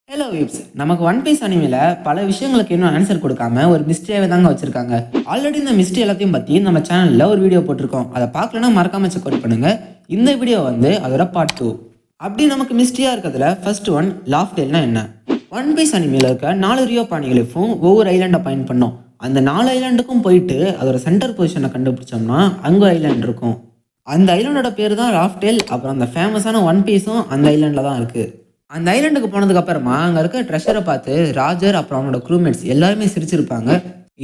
Hello விப்ஸ், நமக்கு one piece அனிமையில் பல விஷயங்களுக்கு இன்னும் ஆன்சர் கொடுக்காம ஒரு மிஸ்ட்ரியாகவே தாங்க வச்சிருக்காங்க. ஆல்ரெடி இந்த மிஸ்ட்ரி எல்லாத்தையும் பற்றி நம்ம சேனலில் ஒரு வீடியோ போட்டிருக்கோம். அதை பார்க்கலன்னா மறக்காம செக் அவுட் பண்ணுங்க. இந்த வீடியோ வந்து அதோட பார்ட் 2. அப்படி நமக்கு மிஸ்ட்ரியாக இருக்கிறதுல ஃபர்ஸ்ட் ஒன் லாஃப்டேல்னா என்ன? ஒன் பீஸ் அனிமையில் இருக்க 4 ரியோ பாணிகளுக்கும் ஒவ்வொரு ஐலாண்டை பாயிண்ட் பண்ணோம். அந்த 4 ஐலாண்டுக்கும் போயிட்டு அதோட சென்டர் பொசிஷனை கண்டுபிடிச்சோம்னா அங்கே ஐலாண்ட் இருக்கும். அந்த ஐலாண்டோட பேர் தான் லாஃப்டேல். அப்புறம் அந்த ஃபேமஸான ஒன் பீஸும் அந்த ஐலாண்டில் தான் இருக்குது. அந்த ஐலாண்டுக்கு போனதுக்கு அப்புறமா அங்கே இருக்க ட்ரெஷரை பார்த்து ராஜர் அப்புறம் அவனோட க்ரூமேட்ஸ் எல்லாருமே சிரிச்சிருப்பாங்க.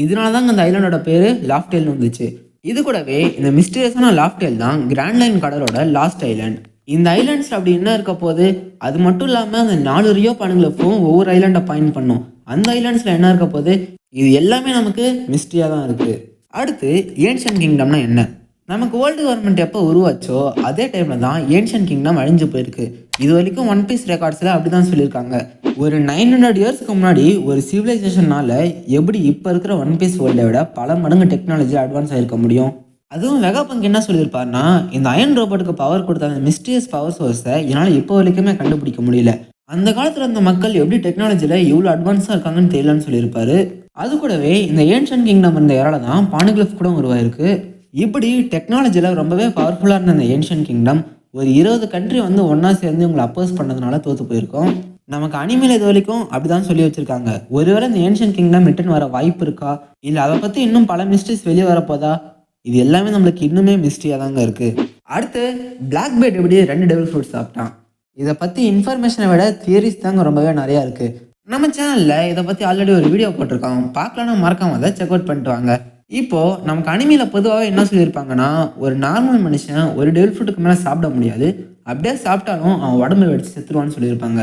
இதனால தாங்க அந்த ஐலாண்டோட பேர் லாஃப்டேல்னு வந்துச்சு. இது கூடவே இந்த மிஸ்டீரியஸான லாஃப்டேல் தான் கிராண்ட் லைன் கடலோட லாஸ்ட் ஐலாண்ட். இந்த ஐலாண்ட்ஸ் அப்படி என்ன இருக்க போது? அது மட்டும் இல்லாமல் அந்த 4 ரியோ பானுங்களுக்கும் ஒவ்வொரு ஐலாண்டை பாயிண்ட் பண்ணும். அந்த ஐலாண்ட்ஸில் என்ன இருக்க போது? இது எல்லாமே நமக்கு மிஸ்ட்ரியாக தான் இருக்குது. அடுத்து ஏன்ஷியன்ட் கிங்டம்னா என்ன? நமக்கு வேர்ல்டு கவர்மெண்ட் எப்போ உருவாச்சோ அதே டைமில் தான் ஏன்ஷியன்ட் கிங்டம் அழிஞ்சு போயிருக்கு. இது வரைக்கும் ஒன் பீஸ் ரெக்கார்ட்ஸில் அப்படி தான் சொல்லியிருக்காங்க. ஒரு 900 இயர்ஸ்க்கு முன்னாடி ஒரு சிவிலைசேஷனால் எப்படி இப்போ இருக்கிற ஒன் பீஸ் வேர்ல்டை விட பல மடங்கு டெக்னாலஜி அட்வான்ஸ் ஆகிருக்க முடியும்? அதுவும் வெகாபங்க் என்ன சொல்லியிருப்பாருன்னா, இந்த அயன் ரோபோட்டுக்கு பவர் கொடுத்த அந்த மிஸ்டீரியஸ் பவர் சோர்ஸை என்னால் இப்போ வரைக்குமே கண்டுபிடிக்க முடியல. அந்த காலத்தில் இருந்த மக்கள் எப்படி டெக்னாலஜியில் இவ்வளோ அட்வான்ஸாக இருக்காங்கன்னு தெரியலன்னு சொல்லியிருப்பாரு. அது கூடவே இந்த ஏன்ஷியன்ட் கிங்டம் இருந்த இறால தான் பானுகிளிஃப் கூட உருவாயிருக்கு. இப்படி டெக்னாலஜியில் ரொம்பவே பவர்ஃபுல்லாக இருந்த அந்த ஏன்ஷியன்ட் கிங்டம் ஒரு 20 கண்ட்ரி வந்து ஒன்றா சேர்ந்து இவங்களை அப்போஸ் பண்ணதுனால தோற்று போயிருக்கோம். நமக்கு அனிமையில் இது வரைக்கும் அப்படி தான் சொல்லி வச்சுருக்காங்க. ஒருவேளை இந்த ஏன்ஷியன்ட் கிங்டம் ரிட்டர்ன் வர வாய்ப்பு இருக்கா, இல்லை அதை பற்றி இன்னும் பல மிஸ்ட்ரிஸ் வெளியே வரப்போதா? இது எல்லாமே நம்மளுக்கு இன்னுமே மிஸ்ட்ரியாக தாங்க இருக்குது. அடுத்து பிளாக் பேர்ட் எப்படி 2 டெவில் ஃப்ரூட்ஸ் சாப்பிட்டான்? இதை பற்றி இன்ஃபர்மேஷனை விட தியரிஸ் தாங்க ரொம்பவே நிறையா இருக்குது. நம்ம சேனலில் இதை பற்றி ஆல்ரெடி ஒரு வீடியோ போட்டிருக்கோம். பார்க்கலான்னா மறக்காம அதை செக் அவுட் பண்ணிட்டு வாங்க. இப்போது நமக்கு அனிமையில் பொதுவாகவே என்ன சொல்லியிருப்பாங்கன்னா, ஒரு நார்மல் மனுஷன் ஒரு டெவில் ஃப்ரூட்டுக்கு மேலே சாப்பிட முடியாது. அப்படியே சாப்பிட்டாலும் அவன் உடம்பு வெடிச்சு செத்துருவான்னு சொல்லியிருப்பாங்க.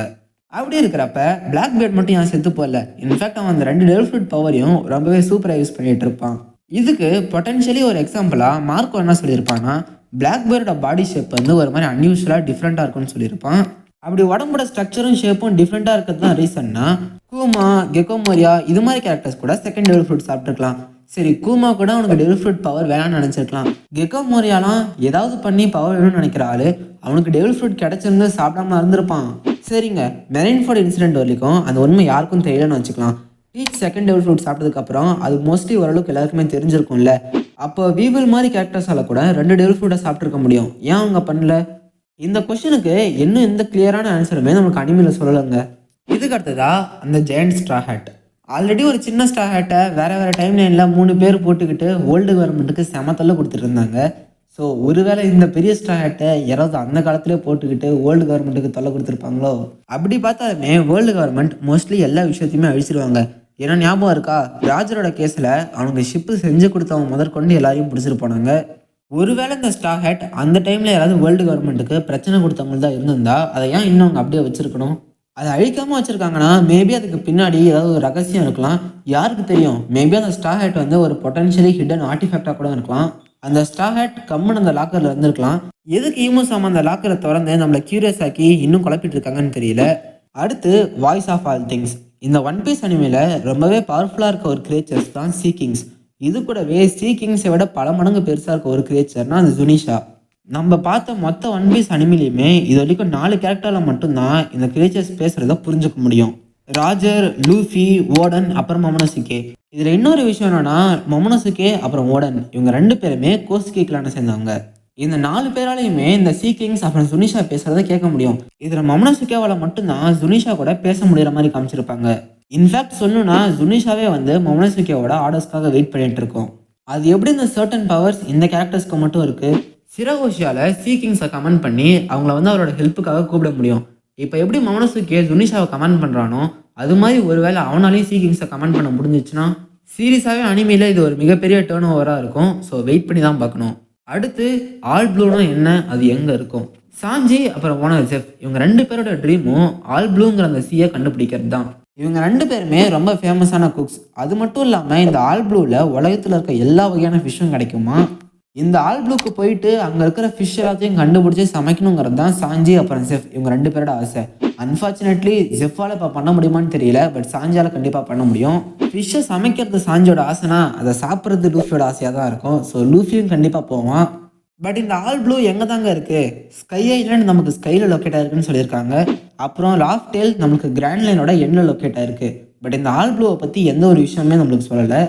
அப்படி இருக்கிறப்ப பிளாக் பேர்ட் மட்டும் ஏன் செத்து போகல? இன்ஃபேக்ட் அவன் அந்த 2 டெவில் ஃப்ரூட் பவரையும் ரொம்பவே சூப்பராக யூஸ் பண்ணிகிட்டு இருப்பான். இதுக்கு பொட்டன்ஷியலி ஒரு எக்ஸாம்பிளாக மார்க்கோ என்ன சொல்லியிருப்பான்னா, பிளாக் பேர்டோட பாடி ஷேப் வந்து ஒரு மாதிரி அன்யூஷுவலாக டிஃப்ரெண்ட்டாக இருக்கும்னு சொல்லியிருப்பான். அப்படி உடம்போட ஸ்ட்ரக்சரும் ஷேப்பும் டிஃப்ரெண்ட்டாக இருக்கிறது தான் ரீசன்னா கூமா, கெக்கோமோரியா இது மாதிரி கேரக்டர்ஸ் கூட செகண்ட் டெவில் ஃப்ரூட் சாப்பிட்டுருக்கலாம். சரி, கூமா கூட அவனுக்கு டெவில் ஃப்ரூட் பவர் வேணாம்னு நினச்சிருக்கலாம். கெக்கோமோரியாலாம் ஏதாவது பண்ணி பவர் வேணும்னு நினைக்கிற ஆள் அவனுக்கு டெவில் ஃப்ரூட் கிடச்சிருந்து சாப்பிடாம இருந்திருப்பான். சரிங்க, மெரைன்ஃபோர்ட் இன்சிடென்ட் வரைக்கும் அந்த உண்மை யாருக்கும் தெரியலன்னு வச்சுக்கலாம். ஈச் செகண்ட் டெவில் ஃப்ரூட் சாப்பிட்டதுக்கப்புறம் அது மோஸ்ட்லி ஓரளவுக்கு எல்லாருக்குமே தெரிஞ்சிருக்கும்ல. அப்போ வீவில் மாதிரி கேரக்டர்ஸால் கூட 2 டெவில் ஃப்ரூட்டை சாப்பிட்ருக்க முடியும். ஏன் அவங்க பண்ணல? இந்த கொஸ்டினுக்கு இன்னும் எந்த கிளியரான ஆன்சருமே நமக்கு அனிமையில் சொல்லலைங்க. இதுக்கு அடுத்ததா அந்த ஜெயண்ட் ஸ்ட்ரா ஹேட். ஆல்ரெடி ஒரு சின்ன ஸ்ட்ரா ஹேட்டை வேறு டைம் லைனில் 3 பேர் போட்டுக்கிட்டு ஓல்டு கவர்மெண்ட்டுக்கு செமத்தல்ல கொடுத்துட்டு இருந்தாங்க. ஸோ ஒருவேளை இந்த பெரிய ஸ்ட்ரா ஹேட்டை யாராவது அந்த காலத்திலே போட்டுக்கிட்டு ஓல்டு கவர்மெண்ட்டுக்கு தொல்லை கொடுத்துருப்பாங்களோ? அப்படி பார்த்தாலுமே வேர்ல்டு கவர்மெண்ட் மோஸ்ட்லி எல்லா விஷயத்தையுமே அழிச்சிருவாங்க. ஏன்னா ஞாபகம் இருக்கா, ராஜரோட கேஸில் அவனுக்கு ஷிப்பு செஞ்சு கொடுத்தவங்க முதற்கொண்டு எல்லாரையும் பிடிச்சிட்டு போனாங்க. ஒருவேளை இந்த ஸ்ட்ரா ஹேட் அந்த டைமில் யாராவது வேர்ல்டு கவர்மெண்ட்டுக்கு பிரச்சனை கொடுத்தவங்க தான் இருந்திருந்தா அதை ஏன் இன்னும் அவங்க அப்படியே வச்சுருக்கணும்? அதை அழிக்காமல் வச்சுருக்காங்கன்னா மேபி அதுக்கு பின்னாடி ஏதாவது ஒரு ரகசியம் இருக்கலாம். யாருக்கு தெரியும்? மேபி அந்த ஸ்ட்ரா ஹேட் வந்து ஒரு பொட்டன்ஷியலி ஹிடன் ஆர்டிஃபேக்டாக கூட இருக்கலாம். அந்த ஸ்ட்ரா ஹேட் கம்முன்னு அந்த லாக்கரில் இருந்திருக்கலாம். எதுக்கு ஈமோசாம அந்த லாக்கரை திறந்து நம்மளை கியூரியஸ் ஆக்கி இன்னும் குழப்பிட்டு இருக்காங்கன்னு தெரியல. அடுத்து வாய்ஸ் ஆஃப் ஆல் திங்ஸ். இந்த ஒன் பீஸ் அனிமையில் ரொம்பவே பவர்ஃபுல்லாக இருக்க ஒரு கிரியேச்சர்ஸ் தான் சீ கிங்ஸ். இது கூடவே சீ கிங்ஸை விட பல மடங்கு பெருசாக இருக்க ஒரு கிரியேச்சர்னா அது ஜுனிஷா. நம்ம பார்த்த மொத்த ஒன் பீஸ் அனிமிலையுமே இது வரைக்கும் 4 கேரக்டரில் மட்டும்தான் இந்த கிரியேச்சர்ஸ் பேசுகிறத புரிஞ்சுக்க முடியும். ராஜர், லூஃபி, ஓடன், அப்புறம் மொமனோசுகே. இதில் இன்னொரு விஷயம் என்னன்னா, மொமனோசுகே அப்புறம் ஓடன் இவங்க 2 பேருமே கோசுகே கிளானை சேர்ந்தவங்க. இந்த 4 பேராலையுமே இந்த சீ கிங்ஸ் அப்புறம் ஜுனிஷா பேசுகிறத கேட்க முடியும். இதில் மொமனோசுகேவால் மட்டும்தான் ஜுனிஷா கூட பேச முடிகிற மாதிரி காமிச்சிருப்பாங்க. இன்ஃபேக்ட் சொல்லணும்னா ஜுனிஷாவே வந்து மொமனோசுகேவோட ஆர்டர்ஸ்க்காக வெயிட் பண்ணிட்டு இருக்கோம். அது எப்படி இந்த சர்டன் பவர்ஸ் இந்த கேரக்டர்ஸ்க்கு மட்டும் இருக்குது? சிரகோஷியாவில் சீ கிங்ஸை கமெண்ட் பண்ணி அவங்கள வந்து அவரோட ஹெல்ப்புக்காக கூப்பிட முடியும். இப்போ எப்படி மொமனோசுகே ஜுனிஷாவை கமெண்ட் பண்ணுறானோ அது மாதிரி ஒருவேளை அவனாலையும் சீ கிங்ஸை கமெண்ட் பண்ண முடிஞ்சிச்சுன்னா சீரியஸாகவே அனிமையில் இது ஒரு மிகப்பெரிய டேர்ன் ஓவராக இருக்கும். ஸோ வெயிட் பண்ணி தான் பார்க்கணும். அடுத்து ஆல் ப்ளூனா என்ன, அது எங்கே இருக்கும்? சாஞ்சி அப்புறம் ஓனர் ஜெஃப் இவங்க 2 பேரோட ட்ரீமும் ஆல் ப்ளூங்கிற அந்த சீயை கண்டுபிடிக்கிறது தான். இவங்க 2 பேருமே ரொம்ப ஃபேமஸான குக்ஸ். அது மட்டும் இல்லாமல் இந்த ஆல் ப்ளூவில் உலகத்தில் இருக்க எல்லா வகையான ஃபிஷ்ஷும் கிடைக்குமா? இந்த ஆல் ப்ளூக்கு போயிட்டு அங்கே இருக்கிற ஃபிஷ் எல்லாத்தையும் கண்டுபிடிச்சி சமைக்கணுங்கிறது தான் சாஞ்சி அப்புறம் ஜெஃப் இவங்க 2 பேரோட ஆசை. அன்ஃபார்ச்சுனேட்லி ஜெஃபால் இப்போ பண்ண முடியுமான்னு தெரியல, பட் சாஞ்சால் கண்டிப்பாக பண்ண முடியும். ஃபிஷ்ஷை சமைக்கிறது சாஞ்சியோட ஆசைனா அதை சாப்பிட்றது லூஃபியோட ஆசையாக தான் இருக்கும். ஸோ லூஃபியும் கண்டிப்பாக போவான். பட் இந்த ஆல் ப்ளூ எங்கே தாங்க இருக்குது? ஸ்கை ஐலாண்ட் நமக்கு ஸ்கையில் லொக்கேட் ஆகிருக்குன்னு சொல்லியிருக்காங்க. அப்புறம் லாஃப்ட் டேல் நம்மளுக்கு கிராண்ட் லைனோட எண்ணில் லொக்கேட் ஆயிருக்கு. பட் இந்த ஆல் ப்ளூவை பற்றி எந்த ஒரு விஷயமே நம்மளுக்கு சொல்லலை.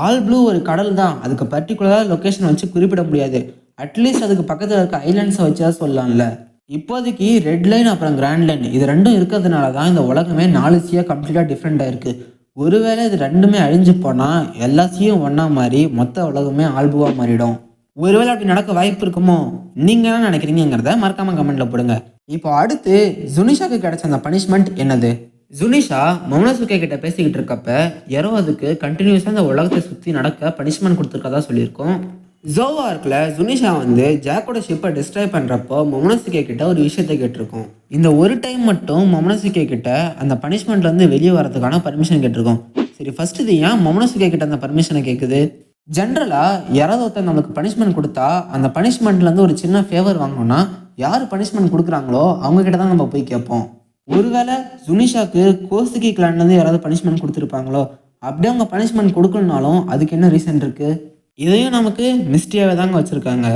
ஆல் ப்ளூ ஒரு கடல் தான், அதுக்கு பர்டிகுலராக லொக்கேஷன் வச்சு குறிப்பிட முடியாது. அட்லீஸ்ட் அதுக்கு பக்கத்தில் இருக்க ஐலாண்ட்ஸை வச்சா சொல்லலாம்ல. இப்போதைக்கு ரெட் லைன் அப்புறம் கிராண்ட் லைன் இது ரெண்டும் இருக்கிறதுனால தான் இந்த உலகமே 4 சீயாக கம்ப்ளீட்டாக டிஃப்ரெண்ட்டாக இருக்குது. ஒருவேளை இது ரெண்டுமே அழிஞ்சு போனால் எல்லா சீயும் ஒன்றா மாறி மொத்த உலகமே ஆல்புவாக மாறிடும். ஒருவேளை அப்படி நடக்க வாய்ப்பு இருக்குமோ? நீங்கள் என்ன நினைக்கிறீங்கிறத மறக்காமல் கமெண்ட்டில் போடுங்க. இப்போ அடுத்து ஜுனிஷாக்கு கிடைச்ச அந்த பனிஷ்மெண்ட் என்னது? ஜுனிஷா மொமனசுகே கிட்ட பேசிக்கிட்டு இருக்கப்ப யாரோ அதுக்கு கண்டினியூஸாக அந்த உலகத்தை சுற்றி நடக்க பனிஷ்மெண்ட் கொடுத்துருக்கதா சொல்லியிருக்கோம். ஜோவா இருக்குல்ல, ஜுனிஷா வந்து ஜாக்கோட ஷிப்பை டிஸ்ட்ராய் பண்ணுறப்போ மொமனசுகே கிட்ட ஒரு விஷயத்தை கேட்டிருக்கோம். இந்த ஒரு டைம் மட்டும் மொமனசுகே கிட்ட அந்த பனிஷ்மெண்ட்லேருந்து வெளியே வரதுக்கான பர்மிஷன் கேட்டிருக்கோம். சரி, ஃபர்ஸ்ட் இது ஏன் மொமனசுகே கிட்ட அந்த பர்மிஷனை கேட்குது? ஜென்ரலாக யாராவது ஒருத்தர் நம்மளுக்கு பனிஷ்மெண்ட் கொடுத்தா அந்த பனிஷ்மெண்ட்லேருந்து ஒரு சின்ன ஃபேவர் வாங்கணும்னா யார் பனிஷ்மெண்ட் கொடுக்குறாங்களோ அவங்கக்கிட்ட தான் நம்ம போய் கேட்போம். ஒருவேளை ஜுனிஷாக்கு கோசுகி கிளான்லேருந்து யாராவது பனிஷ்மெண்ட் கொடுத்துருப்பாங்களோ? அப்படியே அவங்க பனிஷ்மெண்ட் கொடுக்கணுனாலும் அதுக்கு என்ன ரீசன் இருக்குது? இதையும் நமக்கு மிஸ்டியாகவே தாங்க வச்சுருக்காங்க.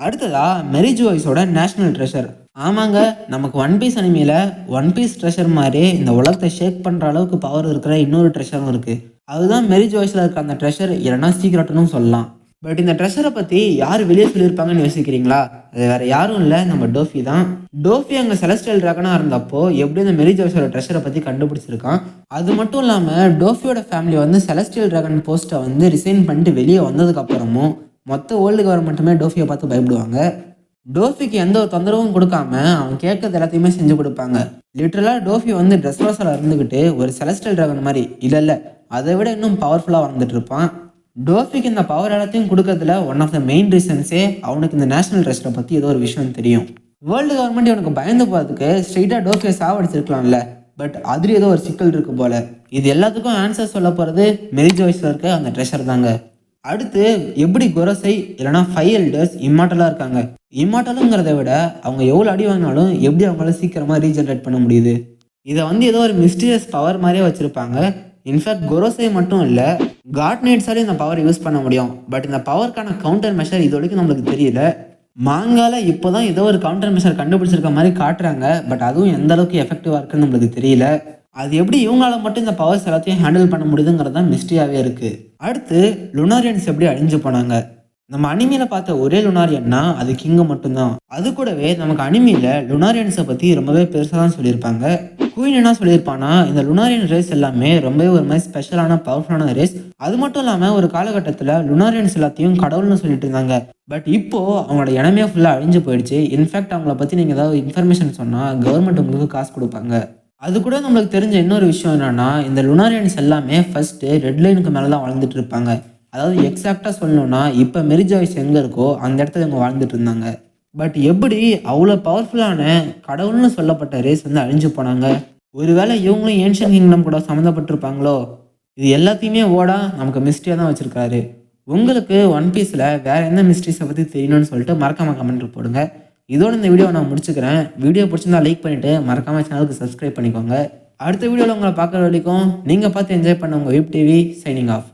அடுத்ததா மேரி ஜோய்ஸோட நேஷ்னல் ட்ரெஷர். ஆமாங்க, நமக்கு ஒன் பீஸ் அனிமையில் ஒன் பீஸ் ட்ரெஷர் மாதிரி இந்த உலகத்தை ஷேக் பண்ணுற அளவுக்கு பவர் இருக்கிற இன்னொரு ட்ரெஷரும் இருக்குது. அதுதான் மேரி ஜோய்ஸில் இருக்க அந்த ட்ரெஷர், இல்லைனா சீக்ரெட்னு சொல்லலாம். பட் இந்த ட்ரெஷரை பற்றி யார் வெளியே சொல்லியிருப்பாங்கன்னு யோசிக்கிறீங்களா? அது வேறு யாரும் இல்லை, நம்ம டோஃபி தான். டோஃபி அங்கே செலஸ்டியல் ட்ராகனாக இருந்தப்போ எப்படி இந்த மேரி ஜோய்ஸோட ட்ரெஷரை பற்றி கண்டுபிடிச்சிருக்கான். அது மட்டும் இல்லாமல் டோஃபியோட ஃபேமிலி வந்து செலஸ்டியல் ட்ராகன் போஸ்ட்டை வந்து ரிசைன் பண்ணிட்டு வெளியே வந்ததுக்கப்புறமும் மொத்த வேர்ல்டு கவர்மெண்ட்டுமே டோஃபியை பார்த்து பயப்படுவாங்க. டோஃபிக்கு எந்த ஒரு தொந்தரவும் கொடுக்காம அவன் கேட்கறது எல்லாத்தையுமே செஞ்சு கொடுப்பாங்க. லிட்டரலாக டோஃபி வந்து ட்ரெஸ் வாசலாக இருந்துக்கிட்டு ஒரு செலஸ்டியல் ட்ராகன் மாதிரி இல்லை அதை விட இன்னும் பவர்ஃபுல்லாக வாழ்ந்துட்டு இருப்பான். டோஃபிக்கு இந்த பவர் எல்லாத்தையும் கொடுக்கறதுல ஒன் ஆஃப் த மெயின் ரீசன்ஸே அவனுக்கு இந்த நேஷனல் ட்ரெஸ்ட்டை பற்றி ஏதோ ஒரு விஷயம் தெரியும். வேர்ல்டு கவர்மெண்ட் இவனுக்கு பயந்து போகிறதுக்கு ஸ்ட்ரெயிட்டாக டோஃபியை சாவடிச்சிருக்கலாம்ல, பட் அதில் ஏதோ ஒரு சிக்கல் இருக்கு போல. இது எல்லாத்துக்கும் ஆன்சர் சொல்ல போகிறது மேரி ஜோய்ஸில் இருக்க அந்த ட்ரெஷர் தாங்க. அடுத்து எப்படி குரோசை இல்லைனா 5 எல்டர்ஸ் இம்மார்ட்டலாக இருக்காங்க? இம்மார்ட்டலுங்கிறத விட அவங்க எவ்வளோ அடி வாங்கினாலும் எப்படி அவங்களால சீக்கிரமாக ரீஜென்ரேட் பண்ண முடியுது? இதை வந்து ஏதோ ஒரு மிஸ்டீரியஸ் பவர் மாதிரியே வச்சுருப்பாங்க. இன்ஃபேக்ட் குரோசை மட்டும் இல்லை, காட் நைட்ஸாலே இந்த பவர் யூஸ் பண்ண முடியும். பட் இந்த பவருக்கான கவுண்டர் மெஷர் இது வரைக்கும் நம்மளுக்கு தெரியல. மாங்கால இப்போ தான் ஏதோ ஒரு கவுண்டர் மெஷர் கண்டுபிடிச்சிருக்க மாதிரி காட்டுறாங்க. பட் அதுவும் எந்த அளவுக்கு எஃபெக்டிவாக இருக்குன்னு நம்மளுக்கு தெரியல. அது எப்படி இவங்களால மட்டும் இந்த பவர்ஸ் எல்லாத்தையும் ஹேண்டில் பண்ண முடியுதுங்கிறது தான் மிஸ்ட்ரியாகவே இருக்குது. அடுத்து லுனாரியன்ஸ் எப்படி அழிஞ்சு போனாங்க? நம்ம அனிமையில் பார்த்த ஒரே லுனாரியன்னா அது கிங்கு மட்டும்தான். அது கூடவே நமக்கு அனிமையில் லுனாரியன்ஸை பற்றி ரொம்பவே பெருசாக தான் சொல்லியிருப்பாங்க. குயின் என்ன சொல்லியிருப்பானா, இந்த லுனாரியன் ரேஸ் எல்லாமே ரொம்பவே ஒரு மாதிரி ஸ்பெஷலான பவர்ஃபுல்லான ரேஸ். அது மட்டும் இல்லாமல் ஒரு காலகட்டத்தில் லுனாரியன்ஸ் எல்லாத்தையும் கடவுள்னு சொல்லிட்டு இருந்தாங்க. பட் இப்போது அவங்களோட இடமே ஃபுல்லாக அழிஞ்சு போயிடுச்சு. இன்ஃபேக்ட் அவங்கள பற்றி நீங்கள் ஏதாவது இன்ஃபர்மேஷன் சொன்னால் கவர்மெண்ட் உங்களுக்கு காசு கொடுப்பாங்க. அது கூட நம்மளுக்கு தெரிஞ்ச இன்னொரு விஷயம் என்னன்னா, இந்த லுனாரியன்ஸ் எல்லாமே ஃபர்ஸ்ட்டு ரெட் லைனுக்கு மேலே தான் வாழ்ந்துட்டு இருப்பாங்க. அதாவது எக்ஸாக்டாக சொல்லணும்னா இப்போ மேரி ஜோய்ஸ் எங்கே இருக்கோ அந்த இடத்துல இவங்க வாழ்ந்துட்டு இருந்தாங்க. பட் எப்படி அவ்வளோ பவர்ஃபுல்லான கடவுள்னு சொல்லப்பட்ட ரேஸ் வந்து அழிஞ்சு போனாங்க? ஒருவேளை இவங்களும் ஏன்ஷியன் கிங்டம் கூட சம்மந்தப்பட்டிருப்பாங்களோ? இது எல்லாத்தையுமே ஓடா நமக்கு மிஸ்ட்ரியாக தான் வச்சுருக்காரு. உங்களுக்கு ஒன் பீஸில் வேறு எந்த மிஸ்ட்ரிஸை பற்றி தெரியணும்னு சொல்லிட்டு மறக்காமல் கமெண்ட் போடுங்க. இதோட இந்த வீடியோ நான் முடிச்சுக்கிறேன். வீடியோ பிடிச்சிருந்தா லைக் பண்ணிவிட்டு மறக்காமல் சேனலுக்கு சப்ஸ்கிரைப் பண்ணிக்கோங்க. அடுத்த வீடியோவில் உங்களை பார்க்குற வரைக்கும் நீங்கள் பார்த்து என்ஜாய் பண்ண உங்கள் வெப் டிவி சைனிங் ஆஃப்.